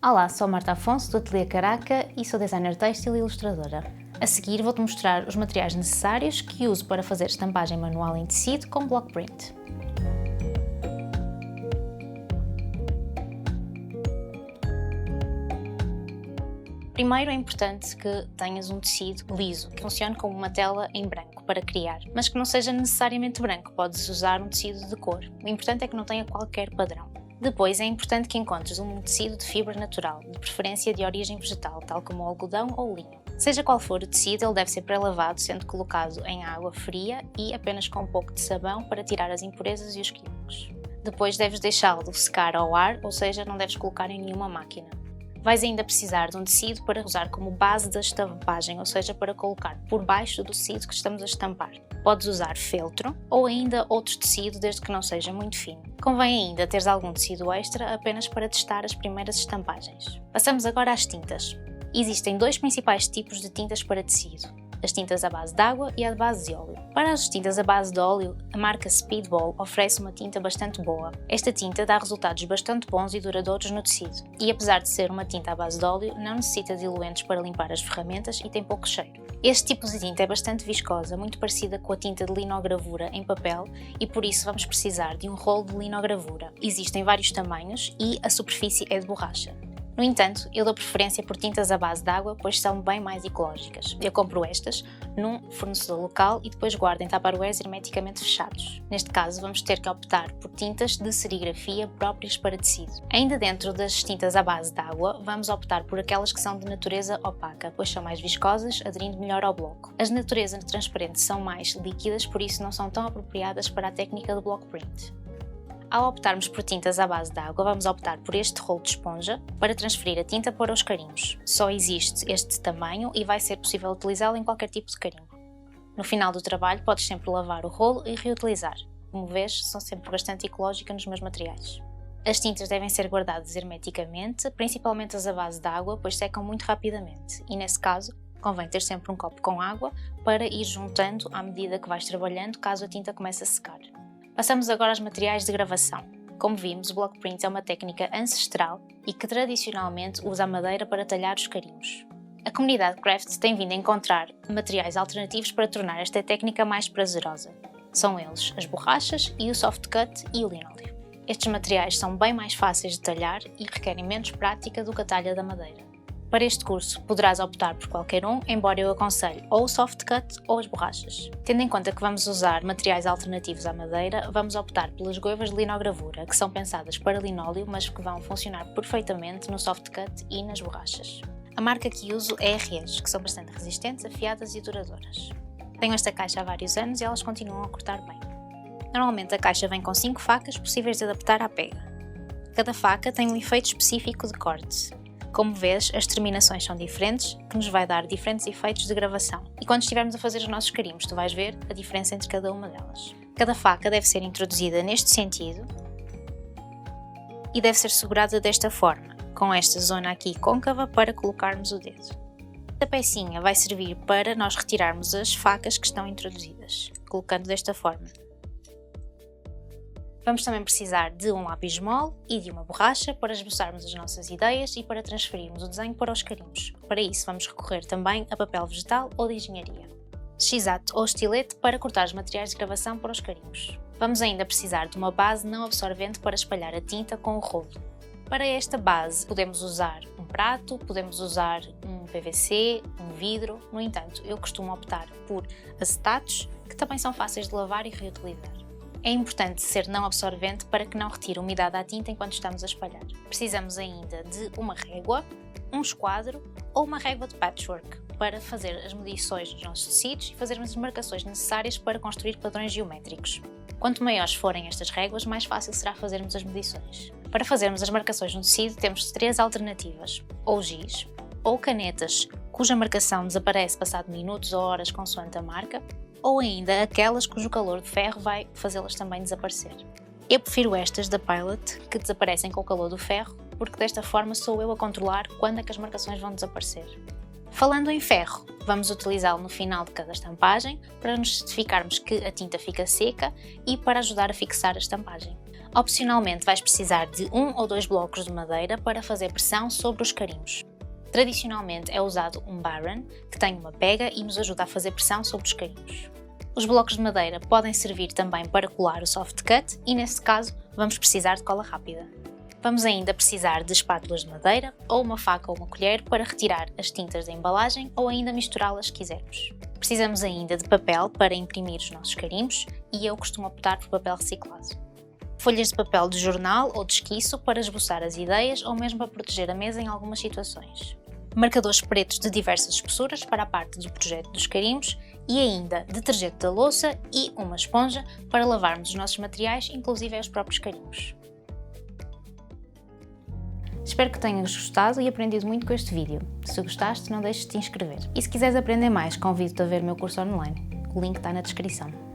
Olá, sou a Marta Afonso do Ateliê Caraca e sou designer têxtil e ilustradora. A seguir vou-te mostrar os materiais necessários que uso para fazer estampagem manual em tecido com block print. Primeiro é importante que tenhas um tecido liso, que funcione como uma tela em branco para criar, mas que não seja necessariamente branco, podes usar um tecido de cor. O importante é que não tenha qualquer padrão. Depois é importante que encontres um tecido de fibra natural, de preferência de origem vegetal, tal como o algodão ou o linho. Seja qual for o tecido, ele deve ser pré-lavado, sendo colocado em água fria e apenas com um pouco de sabão para tirar as impurezas e os químicos. Depois deves deixá-lo secar ao ar, ou seja, não deves colocar em nenhuma máquina. Vais ainda precisar de um tecido para usar como base da estampagem, ou seja, para colocar por baixo do tecido que estamos a estampar. Podes usar feltro ou ainda outro tecido, desde que não seja muito fino. Convém ainda teres algum tecido extra apenas para testar as primeiras estampagens. Passamos agora às tintas. Existem dois principais tipos de tintas para tecido: as tintas à base de água e a base de óleo. Para as tintas à base de óleo, a marca Speedball oferece uma tinta bastante boa. Esta tinta dá resultados bastante bons e duradouros no tecido, e apesar de ser uma tinta à base de óleo, não necessita de diluentes para limpar as ferramentas e tem pouco cheiro. Este tipo de tinta é bastante viscosa, muito parecida com a tinta de linogravura em papel, e por isso vamos precisar de um rolo de linogravura. Existem vários tamanhos e a superfície é de borracha. No entanto, eu dou preferência por tintas à base de água, pois são bem mais ecológicas. Eu compro estas num fornecedor local e depois guardo em tupperwares hermeticamente fechados. Neste caso, vamos ter que optar por tintas de serigrafia próprias para tecido. Ainda dentro das tintas à base de água, vamos optar por aquelas que são de natureza opaca, pois são mais viscosas, aderindo melhor ao bloco. As de natureza transparente são mais líquidas, por isso não são tão apropriadas para a técnica de block print. Ao optarmos por tintas à base de água, vamos optar por este rolo de esponja para transferir a tinta para os carimbos. Só existe este tamanho e vai ser possível utilizá-lo em qualquer tipo de carimbo. No final do trabalho, podes sempre lavar o rolo e reutilizar. Como vês, são sempre bastante ecológicas nos meus materiais. As tintas devem ser guardadas hermeticamente, principalmente as à base de água, pois secam muito rapidamente, e nesse caso, convém ter sempre um copo com água para ir juntando à medida que vais trabalhando, caso a tinta comece a secar. Passamos agora aos materiais de gravação. Como vimos, o block print é uma técnica ancestral e que tradicionalmente usa a madeira para talhar os carimbos. A comunidade craft tem vindo a encontrar materiais alternativos para tornar esta técnica mais prazerosa. São eles as borrachas e o soft cut e o linóleo. Estes materiais são bem mais fáceis de talhar e requerem menos prática do que a talha da madeira. Para este curso, poderás optar por qualquer um, embora eu aconselhe ou o soft cut ou as borrachas. Tendo em conta que vamos usar materiais alternativos à madeira, vamos optar pelas goivas de linogravura, que são pensadas para linóleo, mas que vão funcionar perfeitamente no soft cut e nas borrachas. A marca que uso é a Riege, que são bastante resistentes, afiadas e duradouras. Tenho esta caixa há vários anos e elas continuam a cortar bem. Normalmente a caixa vem com 5 facas possíveis de adaptar à pega. Cada faca tem um efeito específico de corte. Como vês, as terminações são diferentes, que nos vai dar diferentes efeitos de gravação. E quando estivermos a fazer os nossos carimbos, tu vais ver a diferença entre cada uma delas. Cada faca deve ser introduzida neste sentido e deve ser segurada desta forma, com esta zona aqui côncava para colocarmos o dedo. Esta pecinha vai servir para nós retirarmos as facas que estão introduzidas, colocando desta forma. Vamos também precisar de um lápis mole e de uma borracha para esboçarmos as nossas ideias e para transferirmos o desenho para os carimbos. Para isso vamos recorrer também a papel vegetal ou de engenharia. X-Acto ou estilete para cortar os materiais de gravação para os carimbos. Vamos ainda precisar de uma base não absorvente para espalhar a tinta com o rolo. Para esta base podemos usar um prato, podemos usar um PVC, um vidro, no entanto eu costumo optar por acetatos, que também são fáceis de lavar e reutilizar. É importante ser não absorvente para que não retire umidade à tinta enquanto estamos a espalhar. Precisamos ainda de uma régua, um esquadro ou uma régua de patchwork para fazer as medições dos nossos tecidos e fazermos as marcações necessárias para construir padrões geométricos. Quanto maiores forem estas réguas, mais fácil será fazermos as medições. Para fazermos as marcações no tecido temos 3 alternativas: ou giz, ou canetas cuja marcação desaparece passado minutos ou horas consoante a marca, ou ainda aquelas cujo calor de ferro vai fazê-las também desaparecer. Eu prefiro estas da Pilot, que desaparecem com o calor do ferro, porque desta forma sou eu a controlar quando é que as marcações vão desaparecer. Falando em ferro, vamos utilizá-lo no final de cada estampagem para nos certificarmos que a tinta fica seca e para ajudar a fixar a estampagem. Opcionalmente vais precisar de 1 ou 2 blocos de madeira para fazer pressão sobre os carimbos. Tradicionalmente é usado um barren, que tem uma pega e nos ajuda a fazer pressão sobre os carimbos. Os blocos de madeira podem servir também para colar o soft cut e, nesse caso, vamos precisar de cola rápida. Vamos ainda precisar de espátulas de madeira ou uma faca ou uma colher para retirar as tintas da embalagem ou ainda misturá-las se quisermos. Precisamos ainda de papel para imprimir os nossos carimbos e eu costumo optar por papel reciclado. Folhas de papel de jornal ou de esquiço para esboçar as ideias ou mesmo para proteger a mesa em algumas situações. Marcadores pretos de diversas espessuras para a parte do projeto dos carimbos e ainda detergente da louça e uma esponja para lavarmos os nossos materiais, inclusive os próprios carimbos. Espero que tenhas gostado e aprendido muito com este vídeo. Se gostaste, não deixes de te inscrever. E se quiseres aprender mais, convido-te a ver o meu curso online. O link está na descrição.